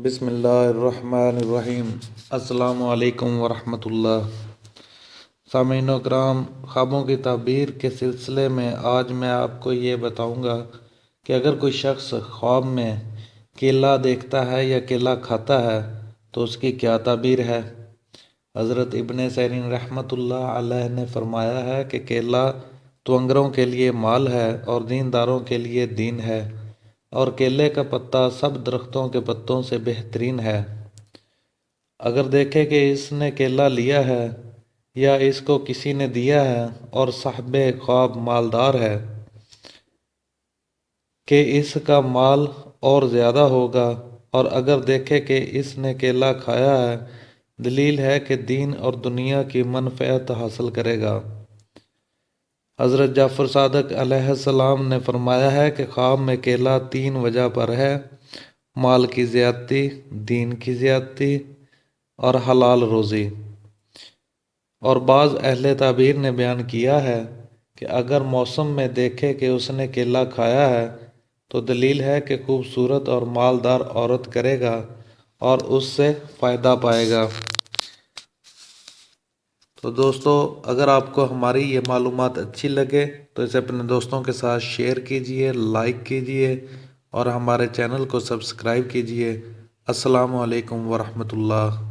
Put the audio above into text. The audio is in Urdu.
بسم اللہ الرحمن الرحیم۔ السلام علیکم ورحمۃ اللہ۔ سامعین کرام، خوابوں کی تعبیر کے سلسلے میں آج میں آپ کو یہ بتاؤں گا کہ اگر کوئی شخص خواب میں کیلا دیکھتا ہے یا کیلا کھاتا ہے تو اس کی کیا تعبیر ہے۔ حضرت ابن سیرین رحمۃ اللہ علیہ نے فرمایا ہے کہ کیلا توانگروں کے لیے مال ہے اور دینداروں کے لیے دین ہے، اور کیلے کا پتا سب درختوں کے پتوں سے بہترین ہے۔ اگر دیکھے کہ اس نے کیلا لیا ہے یا اس کو کسی نے دیا ہے اور صاحب خواب مالدار ہے کہ اس کا مال اور زیادہ ہوگا، اور اگر دیکھے کہ اس نے کیلا کھایا ہے، دلیل ہے کہ دین اور دنیا کی منفعت حاصل کرے گا۔ حضرت جعفر صادق علیہ السلام نے فرمایا ہے کہ خواب میں کیلا 3 وجہ پر ہے: مال کی زیادتی، دین کی زیادتی اور حلال روزی۔ اور بعض اہل تعبیر نے بیان کیا ہے کہ اگر موسم میں دیکھے کہ اس نے کیلا کھایا ہے تو دلیل ہے کہ خوبصورت اور مالدار عورت کرے گا اور اس سے فائدہ پائے گا۔ تو دوستو، اگر آپ کو ہماری یہ معلومات اچھی لگے تو اسے اپنے دوستوں کے ساتھ شیئر کیجئے، لائک کیجئے اور ہمارے چینل کو سبسکرائب کیجئے۔ السلام علیکم ورحمۃ اللہ۔